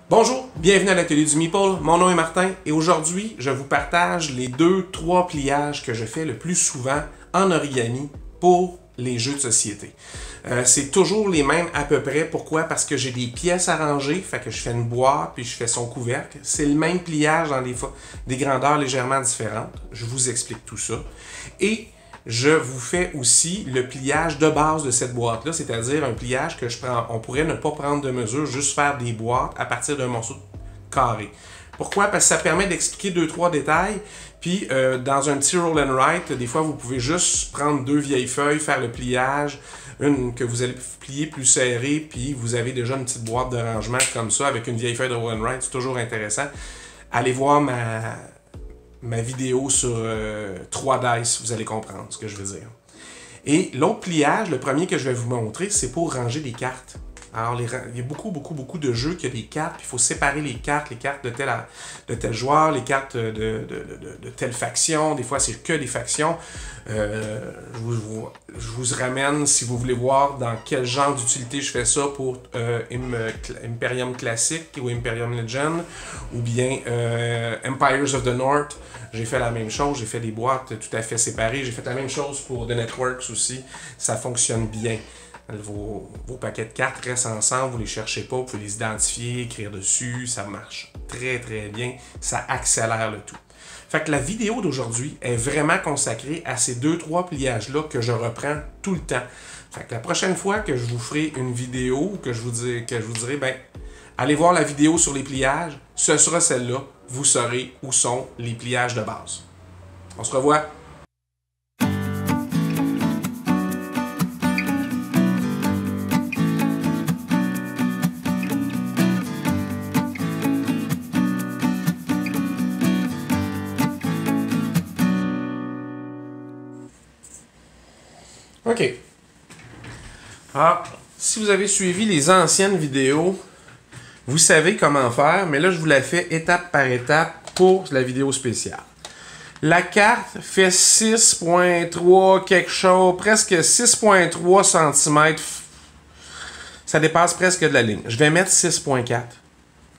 Bonjour, bienvenue à l'atelier du Meeple. Mon nom est Martin et aujourd'hui, je vous partage les 2-3 pliages que je fais le plus souvent en origami pour les jeux de société. C'est toujours les mêmes à peu près. Pourquoi? Parce que j'ai des pièces arrangées, fait que je fais une boîte puis je fais son couvercle. C'est le même pliage dans des grandeurs légèrement différentes. Je vous explique tout ça. Et je vous fais aussi le pliage de base de cette boîte-là, c'est-à-dire un pliage que on pourrait ne pas prendre de mesure, juste faire des boîtes à partir d'un morceau carré. Pourquoi? Parce que ça permet d'expliquer 2-3 détails. Puis, dans un petit roll and write, des fois, vous pouvez juste prendre 2 vieilles feuilles, faire le pliage, une que vous allez plier plus serrée, puis vous avez déjà une petite boîte de rangement comme ça, avec une vieille feuille de roll and write. C'est toujours intéressant. Allez voir ma vidéo sur 3 dice, vous allez comprendre ce que je veux dire. Et l'autre pliage, le premier que je vais vous montrer, c'est pour ranger des cartes. Alors, il y a beaucoup de jeux qui ont des cartes, puis il faut séparer les cartes de tel joueur, les cartes de telle faction. Des fois, c'est que des factions. Je vous ramène, si vous voulez voir dans quel genre d'utilité je fais ça pour Imperium Classic ou Imperium Legend, ou bien Empires of the North. J'ai fait la même chose, j'ai fait des boîtes tout à fait séparées. J'ai fait la même chose pour The Networks aussi. Ça fonctionne bien. Vos paquets de cartes restent ensemble, vous les cherchez pas, vous pouvez les identifier, écrire dessus, ça marche très bien, ça accélère le tout. Fait que la vidéo d'aujourd'hui est vraiment consacrée à ces 2-3 pliages-là que je reprends tout le temps. Fait que la prochaine fois que je vous ferai une vidéo, que je vous dirai, ben, allez voir la vidéo sur les pliages, ce sera celle-là, vous saurez où sont les pliages de base. On se revoit. OK. Alors, si vous avez suivi les anciennes vidéos, vous savez comment faire, mais là, je vous la fais étape par étape pour la vidéo spéciale. La carte fait 6.3 quelque chose, presque 6.3 cm. Ça dépasse presque de la ligne. Je vais mettre 6.4.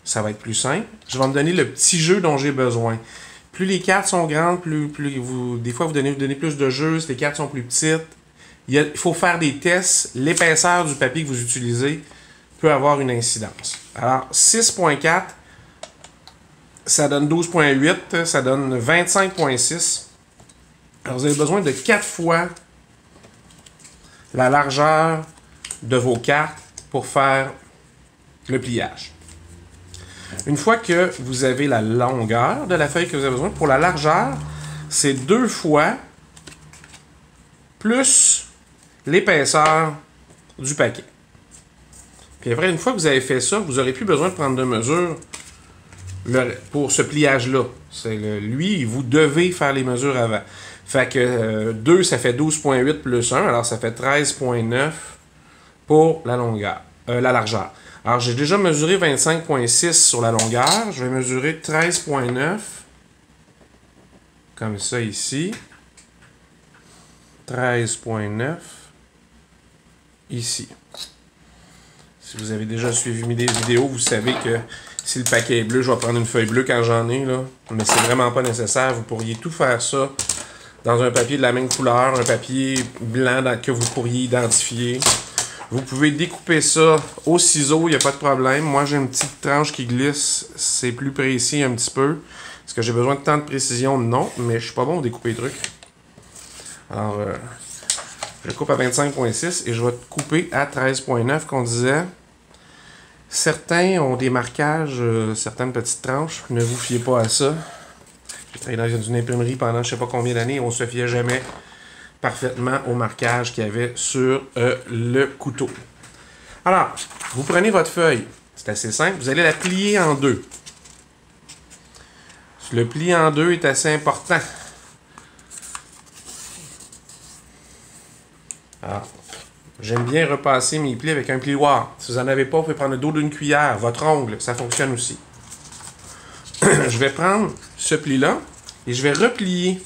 Ça va être plus simple. Je vais me donner le petit jeu dont j'ai besoin. Plus les cartes sont grandes, des fois, vous donnez plus de jeux. Si les cartes sont plus petites, il faut faire des tests. L'épaisseur du papier que vous utilisez peut avoir une incidence. Alors, 6.4, ça donne 12.8, ça donne 25.6. Alors, vous avez besoin de 4 fois la largeur de vos cartes pour faire le pliage. Une fois que vous avez la longueur de la feuille que vous avez besoin, pour la largeur, c'est 2 fois plus l'épaisseur du paquet. Puis après, une fois que vous avez fait ça, vous n'aurez plus besoin de prendre de mesure pour ce pliage-là. Lui, vous devez faire les mesures avant. Fait que 2, ça fait 12.8 plus 1, alors ça fait 13.9 pour la longueur, la largeur. Alors, j'ai déjà mesuré 25.6 sur la longueur. Je vais mesurer 13.9, comme ça ici. 13.9. Ici. Si vous avez déjà suivi mes vidéos, vous savez que si le paquet est bleu, je vais prendre une feuille bleue quand j'en ai, là. Mais c'est vraiment pas nécessaire. Vous pourriez tout faire ça dans un papier de la même couleur, un papier blanc que vous pourriez identifier. Vous pouvez découper ça au ciseau, il n'y a pas de problème. Moi, j'ai une petite tranche qui glisse. C'est plus précis un petit peu. Est-ce que j'ai besoin de tant de précision? Non, mais je suis pas bon au découper les trucs. Alors, je coupe à 25.6 et je vais couper à 13.9 qu'on disait. Certains ont des marquages, certaines petites tranches. Ne vous fiez pas à ça. J'ai travaillé dans une imprimerie pendant je ne sais pas combien d'années et on ne se fiait jamais parfaitement au marquage qu'il y avait sur le couteau. Alors, vous prenez votre feuille. C'est assez simple. Vous allez la plier en deux. Le pli en deux est assez important. Alors, j'aime bien repasser mes plis avec un plioir. Si vous n'en avez pas, vous pouvez prendre le dos d'une cuillère, votre ongle, ça fonctionne aussi. Je vais prendre ce pli-là et je vais replier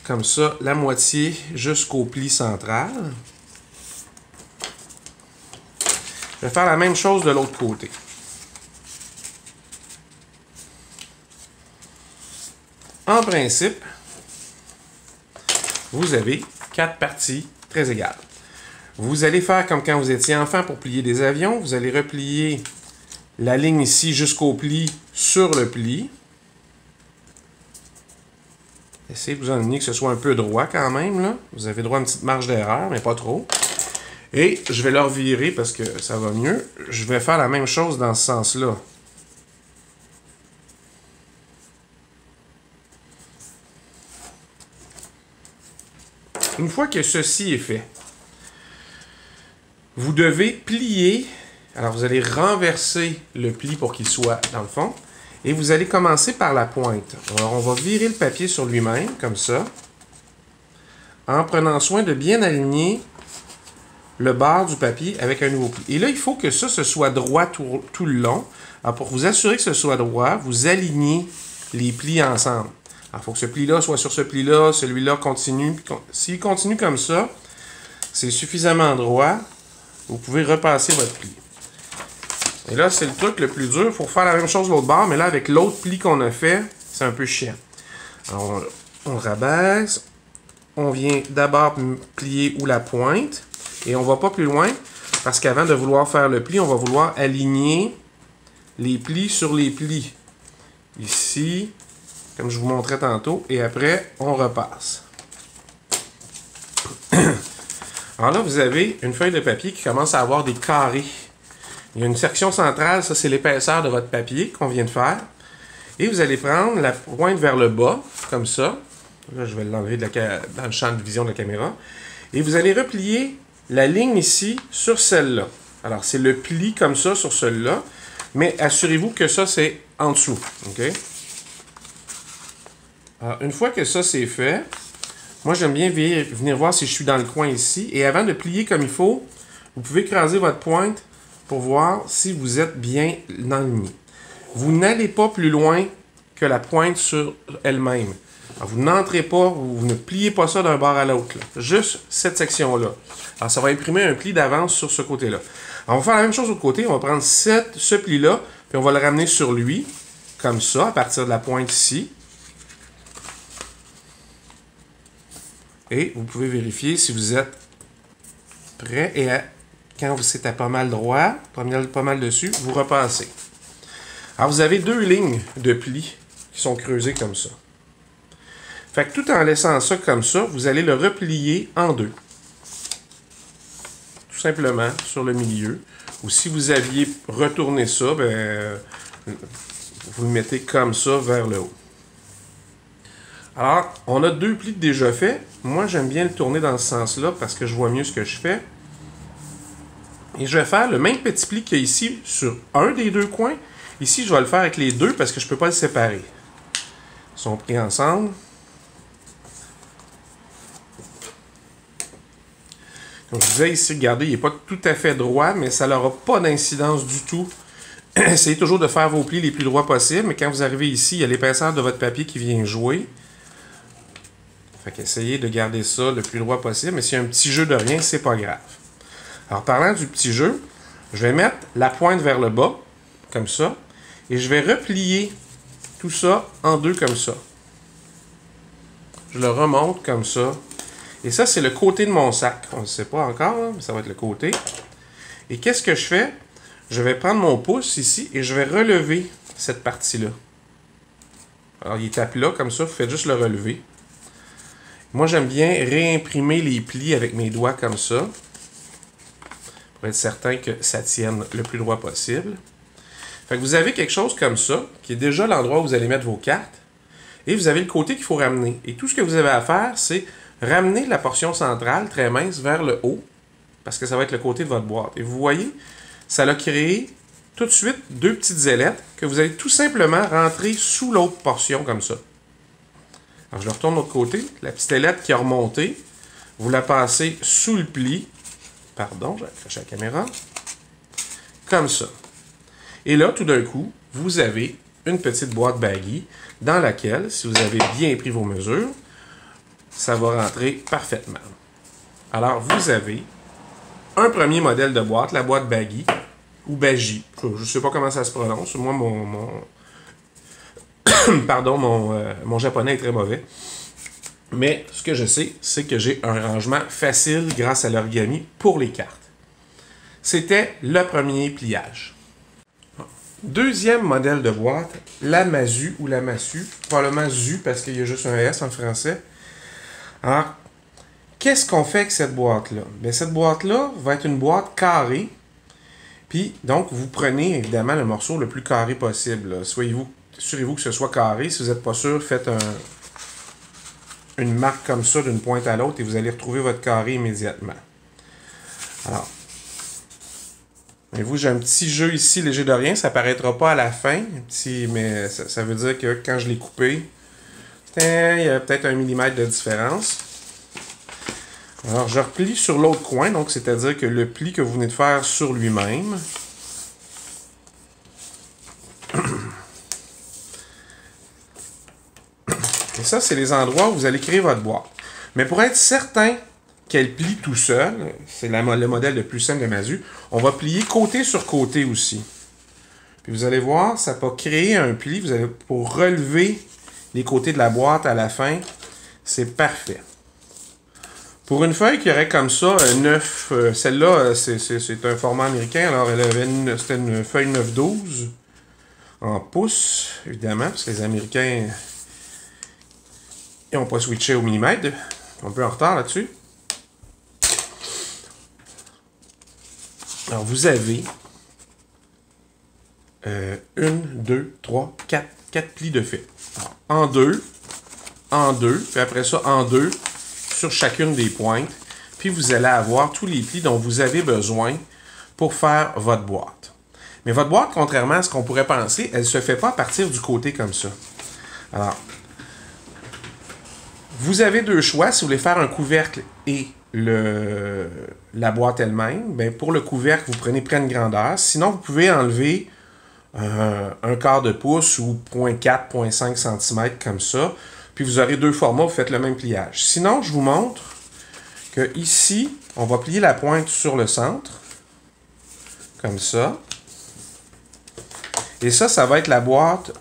comme ça la moitié jusqu'au pli central. Je vais faire la même chose de l'autre côté. En principe, vous avez 4 parties très égales. Vous allez faire comme quand vous étiez enfant pour plier des avions. Vous allez replier la ligne ici jusqu'au pli sur le pli. Essayez de vous enligner que ce soit un peu droit quand même, là. Vous avez droit à une petite marge d'erreur, mais pas trop. Et je vais le revirer parce que ça va mieux. Je vais faire la même chose dans ce sens-là. Une fois que ceci est fait, vous devez plier. Alors, vous allez renverser le pli pour qu'il soit dans le fond. Et vous allez commencer par la pointe. Alors, on va virer le papier sur lui-même, comme ça. En prenant soin de bien aligner le bord du papier avec un nouveau pli. Et là, il faut que ça, ce soit droit tout le long. Alors, pour vous assurer que ce soit droit, vous alignez les plis ensemble. Alors, il faut que ce pli-là soit sur ce pli-là, celui-là continue. S'il continue comme ça, c'est suffisamment droit. Vous pouvez repasser votre pli. Et là, c'est le truc le plus dur. Il faut faire la même chose de l'autre bord, mais là, avec l'autre pli qu'on a fait, c'est un peu chiant. Alors, on rabaisse. On vient d'abord plier où la pointe. Et on ne va pas plus loin, parce qu'avant de vouloir faire le pli, on va vouloir aligner les plis sur les plis. Ici, comme je vous montrais tantôt. Et après, on repasse. Alors là, vous avez une feuille de papier qui commence à avoir des carrés. Il y a une section centrale, ça c'est l'épaisseur de votre papier qu'on vient de faire. Et vous allez prendre la pointe vers le bas, comme ça. Là, je vais l'enlever dans le champ de vision de la caméra. Et vous allez replier la ligne ici sur celle-là. Alors, c'est le pli comme ça sur celle-là. Mais assurez-vous que ça, c'est en dessous. OK? Alors, une fois que ça, c'est fait, moi, j'aime bien venir voir si je suis dans le coin ici. Et avant de plier comme il faut, vous pouvez écraser votre pointe pour voir si vous êtes bien aligné. Vous n'allez pas plus loin que la pointe sur elle-même. Vous n'entrez pas, vous ne pliez pas ça d'un bord à l'autre. Juste cette section-là. Alors, ça va imprimer un pli d'avance sur ce côté-là. On va faire la même chose de l'autre côté. On va prendre ce pli-là, puis on va le ramener sur lui, comme ça, à partir de la pointe ici. Et vous pouvez vérifier si vous êtes prêt et quand c'est à pas mal droit, pas mal dessus, vous repassez. Alors, vous avez 2 lignes de plis qui sont creusées comme ça. Fait que tout en laissant ça comme ça, vous allez le replier en 2. Tout simplement, sur le milieu. Ou si vous aviez retourné ça, ben, vous le mettez comme ça vers le haut. Alors, on a 2 plis déjà faits. Moi, j'aime bien le tourner dans ce sens-là parce que je vois mieux ce que je fais. Et je vais faire le même petit pli qu'il y a ici sur un des 2 coins. Ici, je vais le faire avec les 2 parce que je ne peux pas le séparer. Ils sont pris ensemble. Comme je disais ici, regardez, il n'est pas tout à fait droit, mais ça n'aura pas d'incidence du tout. Essayez toujours de faire vos plis les plus droits possibles, mais quand vous arrivez ici, il y a l'épaisseur de votre papier qui vient jouer. Fait qu'essayez de garder ça le plus droit possible, mais s'il y a un petit jeu de rien, c'est pas grave. Alors, parlant du petit jeu, je vais mettre la pointe vers le bas, comme ça, et je vais replier tout ça en 2 comme ça. Je le remonte comme ça. Et ça, c'est le côté de mon sac. On ne sait pas encore, mais ça va être le côté. Et qu'est-ce que je fais? Je vais prendre mon pouce ici et je vais relever cette partie-là. Alors, il est à plat, comme ça, vous faites juste le relever. Moi, j'aime bien réimprimer les plis avec mes doigts comme ça, pour être certain que ça tienne le plus droit possible. Fait que vous avez quelque chose comme ça, qui est déjà l'endroit où vous allez mettre vos cartes, et vous avez le côté qu'il faut ramener. Et tout ce que vous avez à faire, c'est ramener la portion centrale, très mince, vers le haut, parce que ça va être le côté de votre boîte. Et vous voyez, ça a créé tout de suite 2 petites ailettes que vous allez tout simplement rentrer sous l'autre portion, comme ça. Alors, je le retourne de l'autre côté. La petite ailette qui a remonté, vous la passez sous le pli. Pardon, je vais cacher la caméra. Comme ça. Et là, tout d'un coup, vous avez une petite boîte baggy dans laquelle, si vous avez bien pris vos mesures, ça va rentrer parfaitement. Alors, vous avez un premier modèle de boîte, la boîte baggy, ou baggy. Je ne sais pas comment ça se prononce. Moi, Pardon, mon japonais est très mauvais. Mais ce que je sais, c'est que j'ai un rangement facile grâce à l'origami pour les cartes. C'était le premier pliage. Deuxième modèle de boîte, la Masu ou la Masu. Probablement Zu parce qu'il y a juste un S en français. Alors, qu'est-ce qu'on fait avec cette boîte-là? Bien, cette boîte-là va être une boîte carrée. Puis, donc, vous prenez évidemment le morceau le plus carré possible. Assurez-vous que ce soit carré. Si vous n'êtes pas sûr, faites une marque comme ça d'une pointe à l'autre et vous allez retrouver votre carré immédiatement. Alors, voyez-vous, j'ai un petit jeu ici léger de rien. Ça ne paraîtra pas à la fin, mais ça veut dire que quand je l'ai coupé, il y a peut-être 1 mm de différence. Alors, je replie sur l'autre coin, donc c'est-à-dire que le pli que vous venez de faire sur lui-même. Et ça, c'est les endroits où vous allez créer votre boîte. Mais pour être certain qu'elle plie tout seul, c'est le modèle le plus simple de Masu, on va plier côté sur côté aussi. Puis vous allez voir, ça va créer un pli. Vous allez, pour relever les côtés de la boîte à la fin, c'est parfait. Pour une feuille qui aurait comme ça, 9, celle-là, c'est un format américain, alors c'était une feuille 9-12 en pouces, évidemment, parce que les Américains n'ont pas switché au millimètre. Un peu en retard là-dessus. Alors, vous avez 1, 2, 3, 4 plis de fait. Alors, en deux, puis après ça, en deux, sur chacune des pointes. Puis vous allez avoir tous les plis dont vous avez besoin pour faire votre boîte. Mais votre boîte, contrairement à ce qu'on pourrait penser, elle ne se fait pas à partir du côté comme ça. Alors, vous avez deux choix. Si vous voulez faire un couvercle et la boîte elle-même, bien, pour le couvercle, vous prenez pleine grandeur. Sinon, vous pouvez enlever un quart de pouce ou 0.4, 0.5 cm comme ça. Puis vous aurez deux formats, vous faites le même pliage. Sinon, je vous montre que ici, on va plier la pointe sur le centre, comme ça. Et ça va être la boîte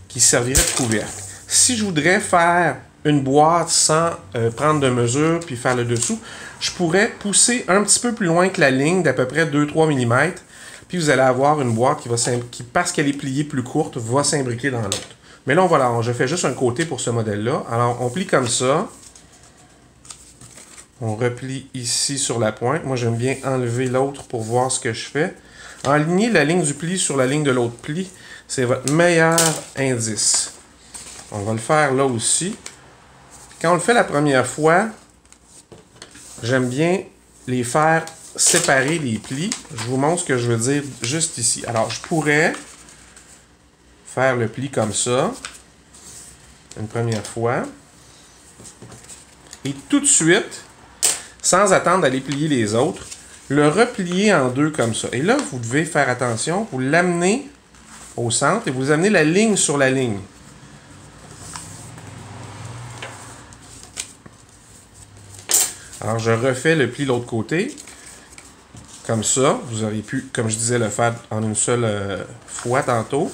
qui servirait de couvercle. Si je voudrais faire une boîte sans prendre de mesure puis faire le dessous, je pourrais pousser un petit peu plus loin que la ligne d'à peu près 2-3 mm. Puis vous allez avoir une boîte qui parce qu'elle est pliée plus courte, va s'imbriquer dans l'autre. Mais là, je fais juste un côté pour ce modèle-là. Alors, on plie comme ça. On replie ici sur la pointe. Moi, j'aime bien enlever l'autre pour voir ce que je fais. Aligner la ligne du pli sur la ligne de l'autre pli, c'est votre meilleur indice. On va le faire là aussi. Quand on le fait la première fois, j'aime bien les faire séparer les plis. Je vous montre ce que je veux dire juste ici. Alors, je pourrais faire le pli comme ça, une première fois, et tout de suite, sans attendre d'aller plier les autres, le replier en deux comme ça. Et là, vous devez faire attention, vous l'amenez au centre et vous amenez la ligne sur la ligne. Alors, je refais le pli de l'autre côté. Comme ça, vous auriez pu, comme je disais, le faire en une seule fois tantôt.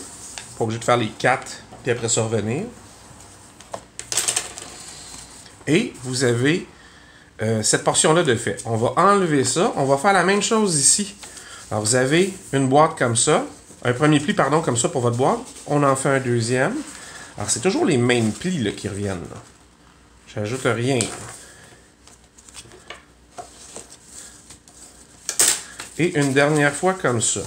Pas obligé de faire les 4, puis après ça revenir. Et vous avez cette portion-là de fait. On va enlever ça. On va faire la même chose ici. Alors, vous avez une boîte comme ça. Un premier pli, pardon, comme ça pour votre boîte. On en fait un deuxième. Alors, c'est toujours les mêmes plis là, qui reviennent. J'ajoute rien. Et une dernière fois comme ça.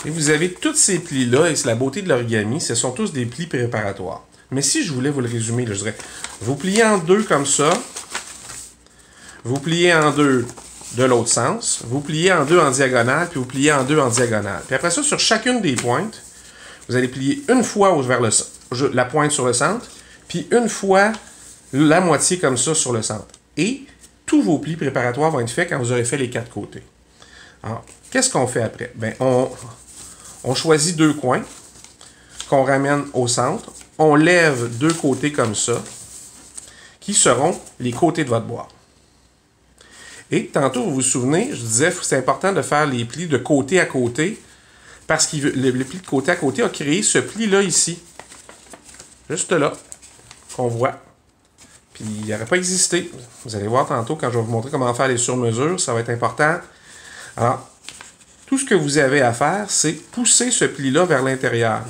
Et vous avez tous ces plis-là, et c'est la beauté de l'origami, ce sont tous des plis préparatoires. Mais si je voulais vous le résumer, là, je dirais, vous pliez en deux comme ça, vous pliez en deux de l'autre sens, vous pliez en deux en diagonale, puis vous pliez en deux en diagonale. Puis après ça, sur chacune des pointes, vous allez plier une fois vers la pointe sur le centre, puis une fois la moitié comme ça sur le centre. Et tous vos plis préparatoires vont être faits quand vous aurez fait les 4 côtés. Alors, qu'est-ce qu'on fait après? Bien, on choisit deux coins qu'on ramène au centre. On lève deux côtés comme ça, qui seront les côtés de votre boîte. Et tantôt, vous vous souvenez, je disais que c'est important de faire les plis de côté à côté, parce que le pli de côté à côté a créé ce pli-là ici. Juste là, qu'on voit. Puis il n'aurait pas existé. Vous allez voir tantôt quand je vais vous montrer comment faire les sur-mesures, ça va être important. Alors, tout ce que vous avez à faire, c'est pousser ce pli-là vers l'intérieur.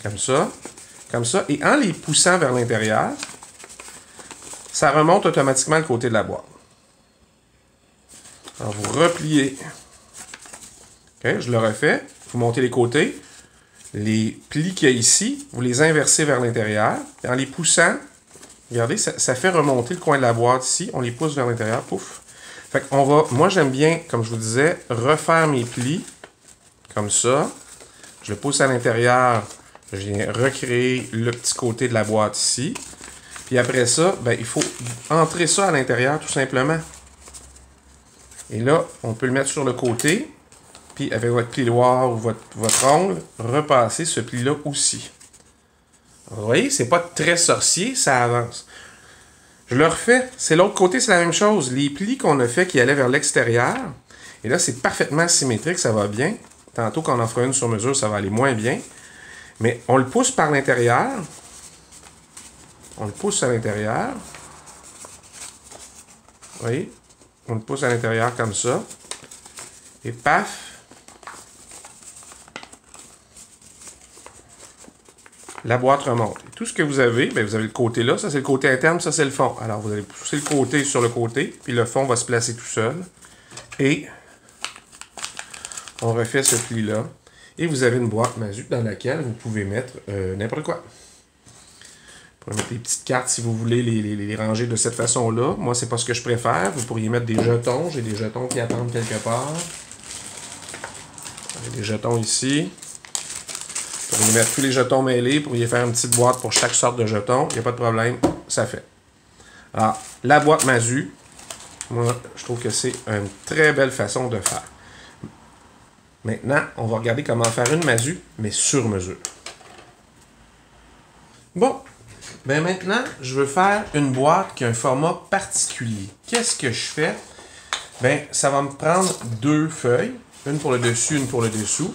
Comme ça. Comme ça. Et en les poussant vers l'intérieur, ça remonte automatiquement le côté de la boîte. Alors, vous repliez. OK, je le refais. Vous montez les côtés. Les plis qu'il y a ici, vous les inversez vers l'intérieur. En les poussant, regardez, ça fait remonter le coin de la boîte ici. On les pousse vers l'intérieur. Pouf. Fait qu'on va, moi j'aime bien, comme je vous disais, refaire mes plis. Comme ça. Je le pousse à l'intérieur. Je viens recréer le petit côté de la boîte ici. Puis après ça, ben, il faut entrer ça à l'intérieur tout simplement. Et là, on peut le mettre sur le côté. Puis avec votre plioir ou votre ongle, repasser ce pli-là aussi. Vous voyez, c'est pas très sorcier, ça avance. Je le refais. C'est l'autre côté, c'est la même chose. Les plis qu'on a fait qui allaient vers l'extérieur. Et là, c'est parfaitement symétrique, ça va bien. Tantôt, quand on en fera une sur mesure, ça va aller moins bien. Mais on le pousse par l'intérieur. On le pousse à l'intérieur. Vous voyez? On le pousse à l'intérieur comme ça. Et paf! La boîte remonte. Et tout ce que vous avez, bien, vous avez le côté là, ça c'est le côté interne, ça c'est le fond. Alors vous allez pousser le côté sur le côté, puis le fond va se placer tout seul. Et on refait ce pli-là. Et vous avez une boîte Mazu dans laquelle vous pouvez mettre n'importe quoi. Vous pouvez mettre des petites cartes si vous voulez les ranger de cette façon-là. Moi, c'est pas ce que je préfère. Vous pourriez mettre des jetons. J'ai des jetons qui attendent quelque part. J'ai des jetons ici. Vous pourriez mettre tous les jetons mêlés. Vous pourriez faire une petite boîte pour chaque sorte de jeton. Il n'y a pas de problème. Ça fait. Alors, la boîte Mazu, moi, je trouve que c'est une très belle façon de faire. Maintenant, on va regarder comment faire une Mazu, mais sur mesure. Bon, ben maintenant, je veux faire une boîte qui a un format particulier. Qu'est-ce que je fais? Ben, ça va me prendre deux feuilles, une pour le dessus, une pour le dessous.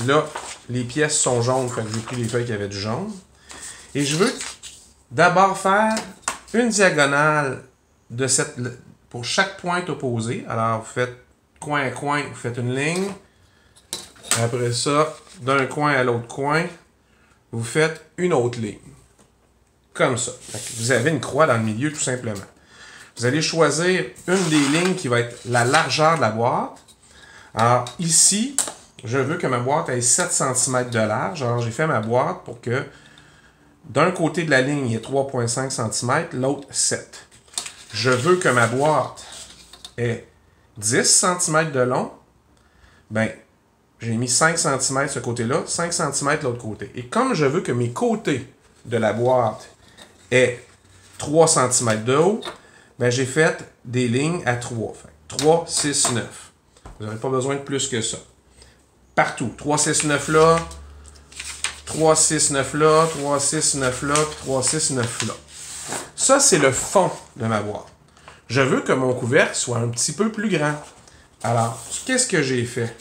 Là, les pièces sont jaunes, fait que j'ai pris les feuilles qui avaient du jaune. Et je veux d'abord faire une diagonale de pour chaque pointe opposée. Alors, vous faites coin à coin, vous faites une ligne. Après ça, d'un coin à l'autre coin, vous faites une autre ligne. Comme ça. Vous avez une croix dans le milieu, tout simplement. Vous allez choisir une des lignes qui va être la largeur de la boîte. Alors, ici, je veux que ma boîte ait 7 cm de large. Alors, j'ai fait ma boîte pour que d'un côté de la ligne, il y ait 3,5 cm, l'autre 7. Je veux que ma boîte ait 10 cm de long. Ben, j'ai mis 5 cm ce côté-là, 5 cm l'autre côté. Et comme je veux que mes côtés de la boîte aient 3 cm de haut, ben j'ai fait des lignes à 3. Fait 3, 6, 9. Vous n'aurez pas besoin de plus que ça. Partout. 3, 6, 9 là, 3, 6, 9 là, 3, 6, 9 là, puis 3, 6, 9 là. Ça, c'est le fond de ma boîte. Je veux que mon couvercle soit un petit peu plus grand. Alors, qu'est-ce que j'ai fait?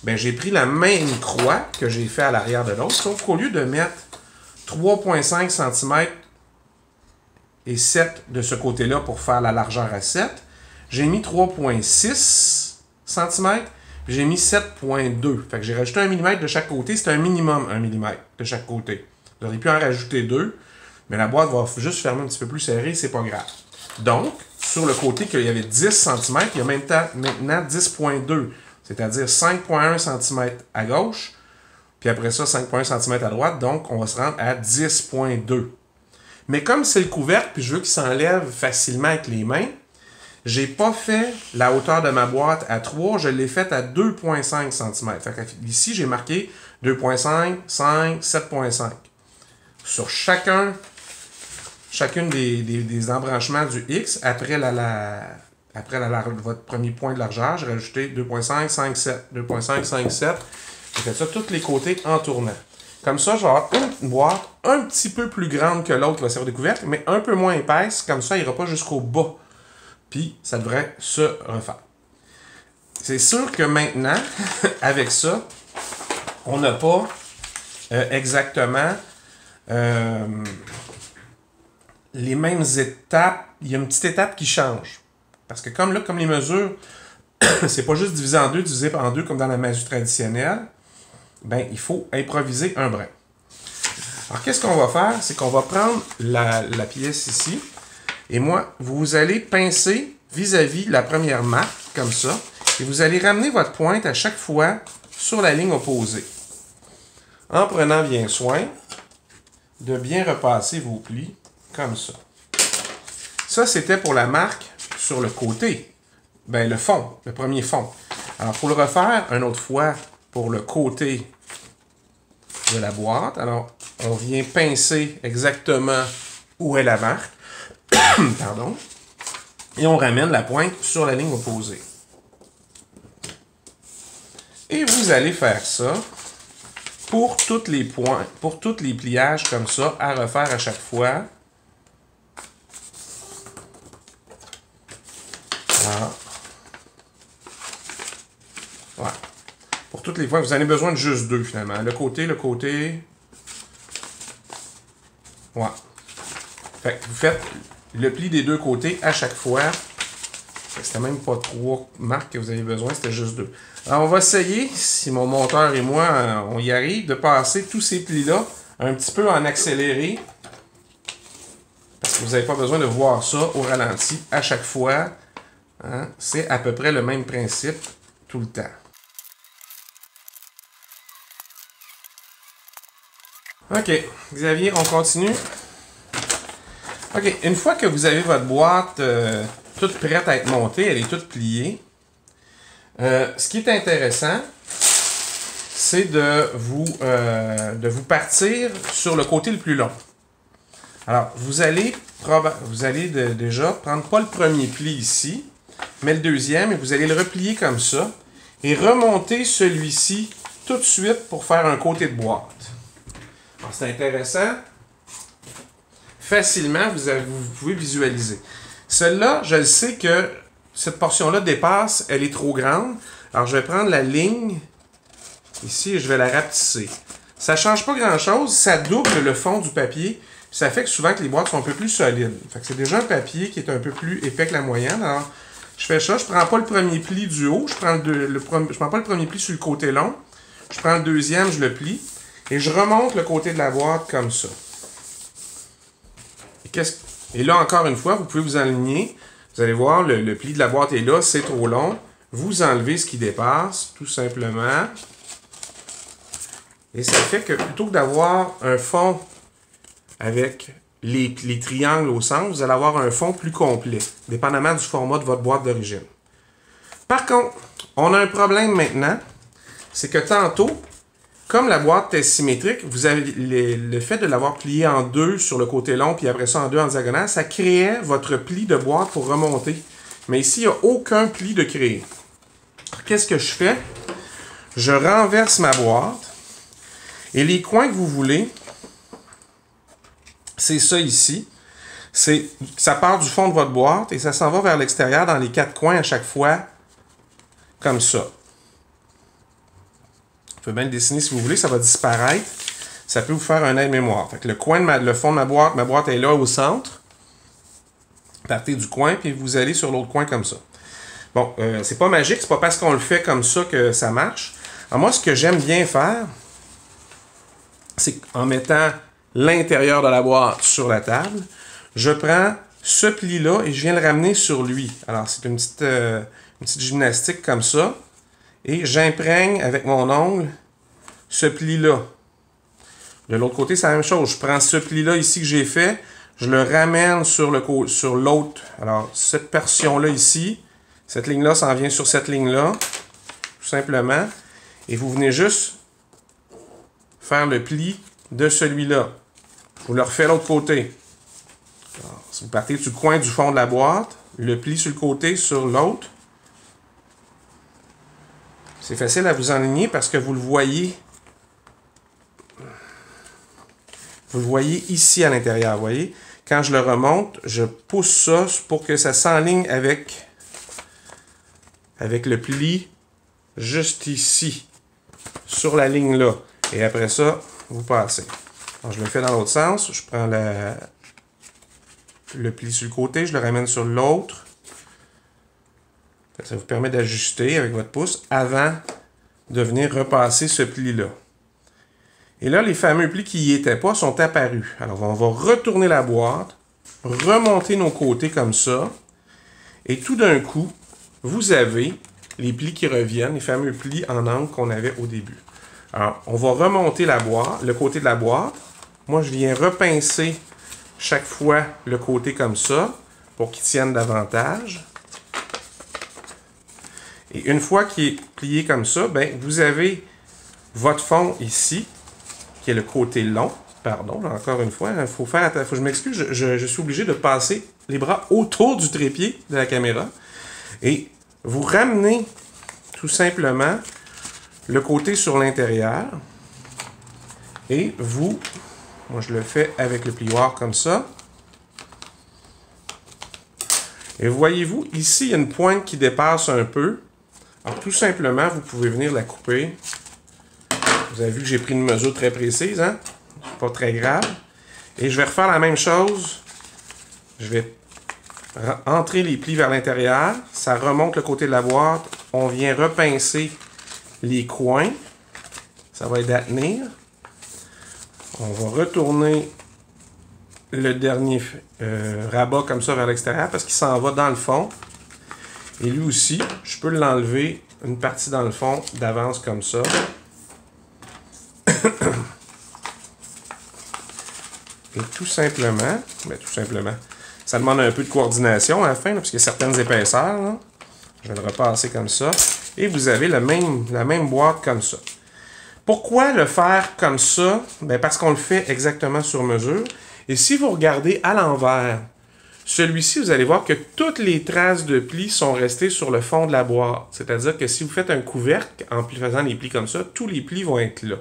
Ben, j'ai pris la même croix que j'ai fait à l'arrière de l'autre, sauf qu'au lieu de mettre 3,5 cm et 7 de ce côté-là pour faire la largeur à 7, j'ai mis 3,6 cm, puis j'ai mis 7,2. Fait que j'ai rajouté 1 mm de chaque côté. C'est un minimum 1 mm de chaque côté. Vous auriez pu en rajouter 2, mais la boîte va juste fermer un petit peu plus serré, c'est pas grave. Donc, sur le côté qu'il y avait 10 cm, il y a maintenant 10,2 c'est-à-dire 5,1 cm à gauche, puis après ça, 5,1 cm à droite, donc on va se rendre à 10,2. Mais comme c'est le couvercle, puis je veux qu'il s'enlève facilement avec les mains, j'ai pas fait la hauteur de ma boîte à 3, je l'ai faite à 2,5 cm. Fait que ici, j'ai marqué 2,5, 5, 7,5. Sur chacune des embranchements du X, après votre premier point de largeur, j'ai rajouté 2,5, 5, 7. 2,5, 5, 7. J'ai fait ça tous les côtés en tournant. Comme ça, je vais avoir une boîte un petit peu plus grande que l'autre qui va servir de couvercle, mais un peu moins épaisse. Comme ça, il n'ira pas jusqu'au bas puis ça devrait se refaire. C'est sûr que maintenant, avec ça, on n'a pas exactement les mêmes étapes. Il y a une petite étape qui change. Parce que comme les mesures, c'est pas juste divisé en deux, divisé en deux comme dans la magie traditionnelle, ben il faut improviser un brin. Alors qu'est-ce qu'on va faire? C'est qu'on va prendre la pièce ici, et moi, vous allez pincer vis-à-vis la première marque, comme ça, et vous allez ramener votre pointe à chaque fois sur la ligne opposée. En prenant bien soin de bien repasser vos plis, comme ça. Ça, c'était pour la marque sur le côté. Ben, le fond, le premier fond. Alors, pour le refaire, une autre fois, pour le côté de la boîte, alors, on vient pincer exactement où est la marque. Pardon. Et on ramène la pointe sur la ligne opposée. Et vous allez faire ça pour tous les points, pour tous les pliages comme ça, à refaire à chaque fois. Voilà. Ouais. Pour toutes les fois, vous avez besoin de juste deux finalement. Le côté. Ouais. Fait que vous faites le pli des deux côtés à chaque fois. C'était même pas 3 marques que vous avez besoin, c'était juste 2. Alors, on va essayer, si mon monteur et moi, on y arrive, de passer tous ces plis-là un petit peu en accéléré. Parce que vous n'avez pas besoin de voir ça au ralenti à chaque fois. Hein? C'est à peu près le même principe tout le temps. OK. Xavier, on continue. OK. Une fois que vous avez votre boîte toute prête à être montée, elle est toute pliée, ce qui est intéressant, c'est de vous partir sur le côté le plus long. Alors, vous allez déjà prendre pas le premier pli ici, mais le deuxième, et vous allez le replier comme ça, et remonter celui-ci tout de suite pour faire un côté de boîte. Alors, c'est intéressant. Facilement, vous pouvez visualiser. Celle-là, je le sais que cette portion-là dépasse, elle est trop grande. Alors, je vais prendre la ligne ici et je vais la rapetisser. Ça ne change pas grand-chose, ça double le fond du papier. Ça fait que souvent que les boîtes sont un peu plus solides. Fait que c'est déjà un papier qui est un peu plus épais que la moyenne. Alors, je fais ça, je prends pas le premier pli du haut, je prends pas le premier pli sur le côté long. Je prends le deuxième, je le plie. Et je remonte le côté de la boîte comme ça. Et là, encore une fois, vous pouvez vous aligner. Vous allez voir, le pli de la boîte est là, c'est trop long. Vous enlevez ce qui dépasse, tout simplement. Et ça fait que plutôt que d'avoir un fond avec les triangles au centre, vous allez avoir un fond plus complet, dépendamment du format de votre boîte d'origine. Par contre, on a un problème maintenant, c'est que tantôt, comme la boîte est symétrique, vous avez le fait de l'avoir plié en deux sur le côté long, puis après ça en deux en diagonale, ça créait votre pli de boîte pour remonter. Mais ici, il n'y a aucun pli de créé. Qu'est-ce que je fais? Je renverse ma boîte, et les coins que vous voulez, c'est ça ici. Ça part du fond de votre boîte, et ça s'en va vers l'extérieur dans les 4 coins à chaque fois, comme ça. Vous pouvez bien le dessiner si vous voulez, ça va disparaître. Ça peut vous faire un aide-mémoire. Fait que le fond de ma boîte est là au centre. Partez du coin, puis vous allez sur l'autre coin comme ça. Bon, c'est pas magique, c'est pas parce qu'on le fait comme ça que ça marche. Alors moi, ce que j'aime bien faire, c'est qu'en mettant l'intérieur de la boîte sur la table, je prends ce pli-là et je viens le ramener sur lui. Alors, c'est une petite gymnastique comme ça. Et j'imprègne avec mon ongle ce pli-là. De l'autre côté, c'est la même chose. Je prends ce pli-là ici que j'ai fait, je le ramène sur l'autre. Alors, cette portion-là ici, cette ligne-là s'en vient sur cette ligne-là, tout simplement. Et vous venez juste faire le pli de celui-là. Je vous le refais de l'autre côté. Alors, si vous partez du coin du fond de la boîte, le pli sur le côté, sur l'autre. C'est facile à vous enligner parce que vous le voyez. Vous le voyez ici à l'intérieur, vous voyez? quand je le remonte, je pousse ça pour que ça s'enligne avec le pli juste ici, sur la ligne là. Et après ça, vous passez. Alors, je le fais dans l'autre sens. Je prends le pli sur le côté, je le ramène sur l'autre. Ça vous permet d'ajuster avec votre pouce avant de venir repasser ce pli-là. Et là, les fameux plis qui n'y étaient pas sont apparus. Alors, on va retourner la boîte, remonter nos côtés comme ça. Et tout d'un coup, vous avez les plis qui reviennent, les fameux plis en angle qu'on avait au début. Alors, on va remonter la boîte, le côté de la boîte. Moi, je viens repincer chaque fois le côté comme ça pour qu'il tienne davantage. Et une fois qu'il est plié comme ça, ben, vous avez votre fond ici, qui est le côté long. Pardon, encore une fois, il faut que je m'excuse, je suis obligé de passer les bras autour du trépied de la caméra. Et vous ramenez tout simplement le côté sur l'intérieur. Et vous, moi je le fais avec le plioir comme ça. Et voyez-vous, ici, il y a une pointe qui dépasse un peu. Alors, tout simplement, vous pouvez venir la couper. Vous avez vu que j'ai pris une mesure très précise, hein? C'est pas très grave. Et je vais refaire la même chose. Je vais entrer les plis vers l'intérieur. Ça remonte le côté de la boîte. On vient repincer les coins. Ça va aider à tenir. On va retourner le dernier rabat comme ça vers l'extérieur parce qu'il s'en va dans le fond. Et lui aussi, je peux l'enlever une partie dans le fond d'avance comme ça. Et tout simplement, ça demande un peu de coordination à la fin, là, parce qu'il y a certaines épaisseurs. Là. Je vais le repasser comme ça. Et vous avez la même boîte comme ça. Pourquoi le faire comme ça? Ben parce qu'on le fait exactement sur mesure. Et si vous regardez à l'envers, celui-ci, vous allez voir que toutes les traces de plis sont restées sur le fond de la boîte. C'est-à-dire que si vous faites un couvercle en faisant les plis comme ça, tous les plis vont être là.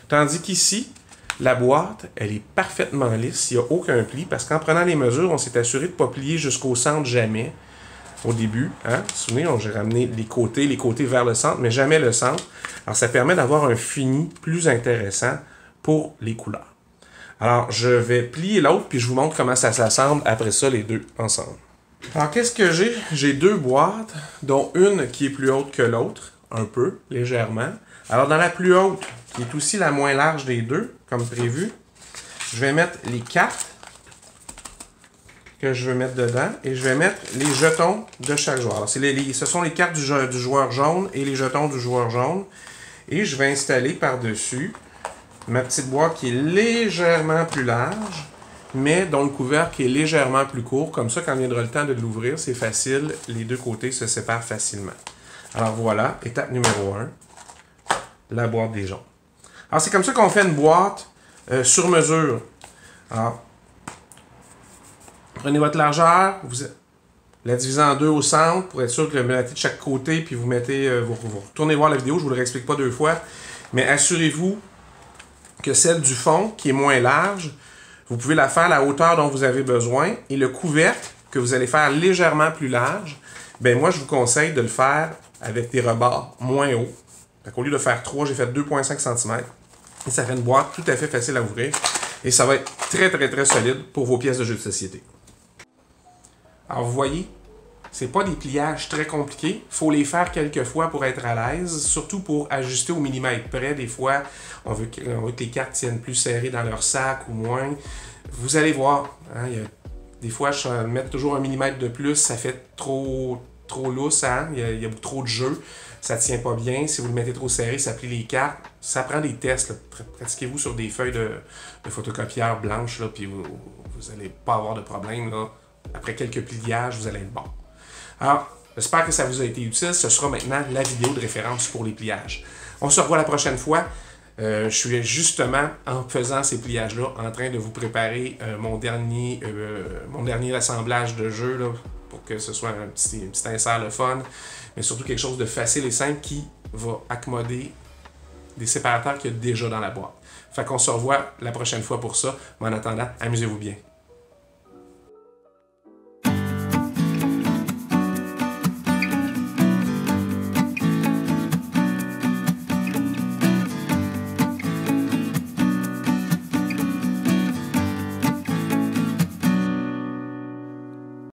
Tandis qu'ici, la boîte, elle est parfaitement lisse. Il n'y a aucun pli parce qu'en prenant les mesures, on s'est assuré de ne pas plier jusqu'au centre jamais. Au début, hein? Vous vous souvenez, j'ai ramené les côtés vers le centre, mais jamais le centre. Alors, ça permet d'avoir un fini plus intéressant pour les couleurs. Alors, je vais plier l'autre, puis je vous montre comment ça s'assemble après ça, les deux ensemble. Alors, qu'est-ce que j'ai? J'ai deux boîtes, dont une qui est plus haute que l'autre, un peu, légèrement. Alors, dans la plus haute, qui est aussi la moins large des deux, comme prévu, je vais mettre les cartes que je veux mettre dedans, et je vais mettre les jetons de chaque joueur. Alors, ce sont les cartes du joueur jaune et les jetons du joueur jaune. Et je vais installer par-dessus ma petite boîte qui est légèrement plus large, mais dont le couvercle est légèrement plus court. Comme ça, quand viendra le temps de l'ouvrir, c'est facile. Les deux côtés se séparent facilement. Alors voilà, étape numéro 1, la boîte des jaunes. Alors c'est comme ça qu'on fait une boîte sur mesure. Alors, prenez votre largeur, vous la divisez en deux au centre pour être sûr que vous mettez de chaque côté, puis vous mettez, vous retournez voir la vidéo, je ne vous le réexplique pas deux fois, mais assurez-vous que celle du fond, qui est moins large, vous pouvez la faire à la hauteur dont vous avez besoin, et le couvercle, que vous allez faire légèrement plus large, ben moi je vous conseille de le faire avec des rebords moins hauts. Au lieu de faire 3, j'ai fait 2,5 cm, et ça fait une boîte tout à fait facile à ouvrir, et ça va être très très très solide pour vos pièces de jeux de société. Alors vous voyez, c'est pas des pliages très compliqués. Il faut les faire quelques fois pour être à l'aise, surtout pour ajuster au millimètre près. Des fois, on veut que les cartes tiennent plus serrées dans leur sac ou moins. Vous allez voir, hein, des fois, je vais mettre toujours un millimètre de plus, ça fait trop lousse, hein, il y a trop de jeu, ça tient pas bien. Si vous le mettez trop serré, ça plie les cartes. Ça prend des tests. Pratiquez-vous sur des feuilles de photocopieur blanches, puis vous n'allez pas avoir de problème. Là. Après quelques pliages, vous allez être bon. Alors, j'espère que ça vous a été utile. Ce sera maintenant la vidéo de référence pour les pliages. On se revoit la prochaine fois. Je suis justement, en faisant ces pliages-là, en train de vous préparer mon dernier assemblage de jeu, là, pour que ce soit un petit insert le fun, mais surtout quelque chose de facile et simple qui va accommoder des séparateurs qu'il y a déjà dans la boîte. Fait qu'on se revoit la prochaine fois pour ça. Mais en attendant, amusez-vous bien.